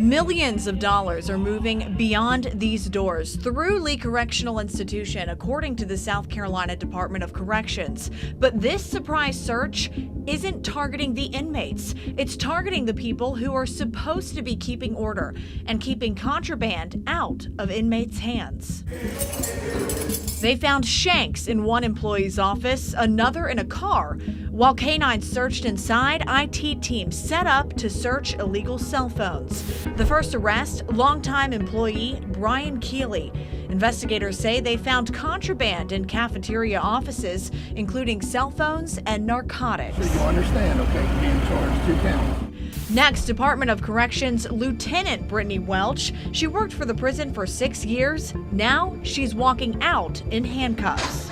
Millions of dollars are moving beyond these doors through Lee Correctional Institution, according to the South Carolina Department of Corrections. But this surprise search isn't targeting the inmates. It's targeting the people who are supposed to be keeping order and keeping contraband out of inmates' hands. They found shanks in one employee's office, another in a car. While canines searched inside, IT teams set up to search illegal cell phones. The first arrest, longtime employee Brian Keeley. Investigators say they found contraband in cafeteria offices, including cell phones and narcotics. So you understand, okay, you're being charged 2 counts. Next, Department of Corrections Lieutenant Brittany Welch. She worked for the prison for 6 years. Now she's walking out in handcuffs.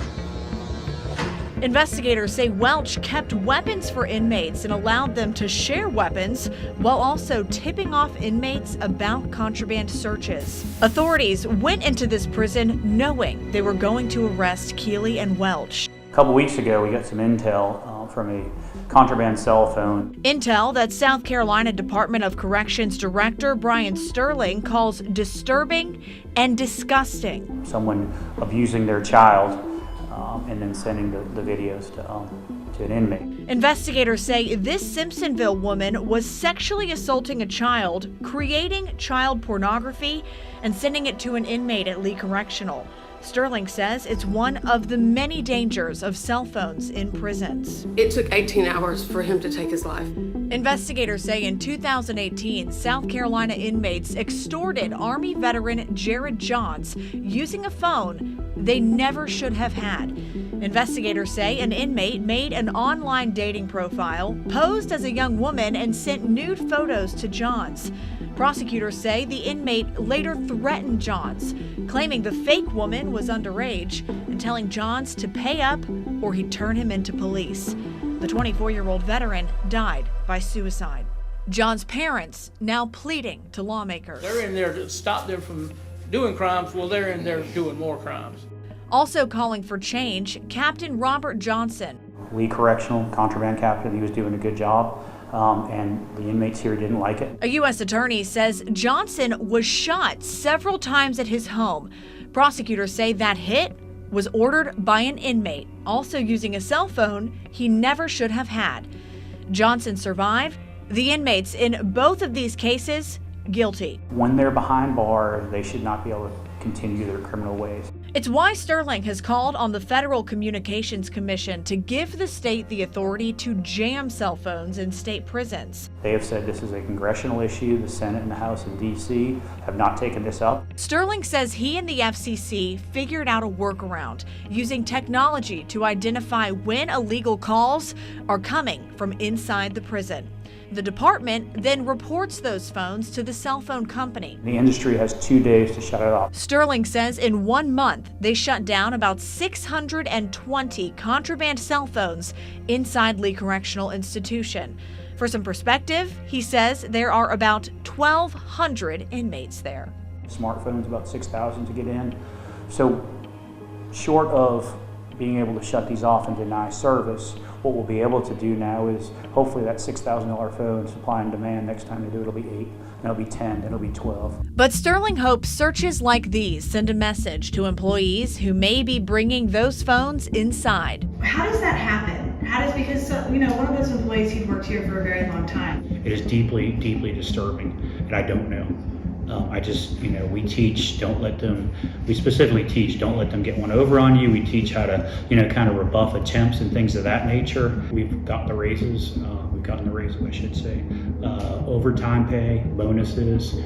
Investigators say Welch kept weapons for inmates and allowed them to share weapons while also tipping off inmates about contraband searches. Authorities went into this prison knowing they were going to arrest Keeley and Welch. A couple weeks ago, we got some intel from a contraband cell phone. Intel that South Carolina Department of Corrections Director Brian Sterling calls disturbing and disgusting. Someone abusing their child and then sending the videos to an inmate. Investigators say this Simpsonville woman was sexually assaulting a child, creating child pornography, and sending it to an inmate at Lee Correctional. Sterling says it's one of the many dangers of cell phones in prisons. It took 18 hours for him to take his life. Investigators say in 2018, South Carolina inmates extorted Army veteran Jared Johns using a phone they never should have had. Investigators say an inmate made an online dating profile, posed as a young woman, and sent nude photos to Johns. Prosecutors say the inmate later threatened Johns, claiming the fake woman was underage and telling Johns to pay up or he'd turn him into police. The 24-year-old veteran died by suicide. John's parents now pleading to lawmakers. They're in there to stop them from doing crimes. Well, they're in there doing more crimes. Also calling for change, Captain Robert Johnson. Lee Correctional, contraband captain, he was doing a good job. And the inmates here didn't like it. A U.S. attorney says Johnson was shot several times at his home. Prosecutors say that hit was ordered by an inmate, also using a cell phone he never should have had. Johnson survived. The inmates in both of these cases guilty. When they're behind bars, they should not be able to continue their criminal ways. It's why Sterling has called on the Federal Communications Commission to give the state the authority to jam cell phones in state prisons. They have said this is a congressional issue. The Senate and the House in D.C. have not taken this up. Sterling says he and the FCC figured out a workaround, using technology to identify when illegal calls are coming from inside the prison. The department then reports those phones to the cell phone company. The industry has 2 days to shut it off. Sterling says in 1 month, they shut down about 620 contraband cell phones inside Lee Correctional Institution. For some perspective, he says there are about 1,200 inmates there. Smartphones, about 6,000 to get in. So short of being able to shut these off and deny service, what we'll be able to do now is hopefully that $6,000 phone, supply and demand, next time they do it'll be 8, then it'll be 10, then it'll be 12. But Sterling hopes searches like these send a message to employees who may be bringing those phones inside. How does that happen? Because one of those employees, he'd worked here for a very long time. It is deeply, deeply disturbing, and I don't know. We teach, we specifically teach, don't let them get one over on you. We teach how to, kind of rebuff attempts and things of that nature. We've gotten the raises, I should say, overtime pay, bonuses,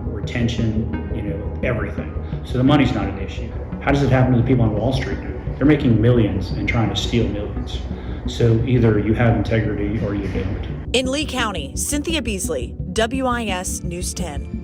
retention, everything. So the money's not an issue. How does it happen to the people on Wall Street? They're making millions and trying to steal millions. So either you have integrity or you don't. In Lee County, Cynthia Beasley, WIS News 10.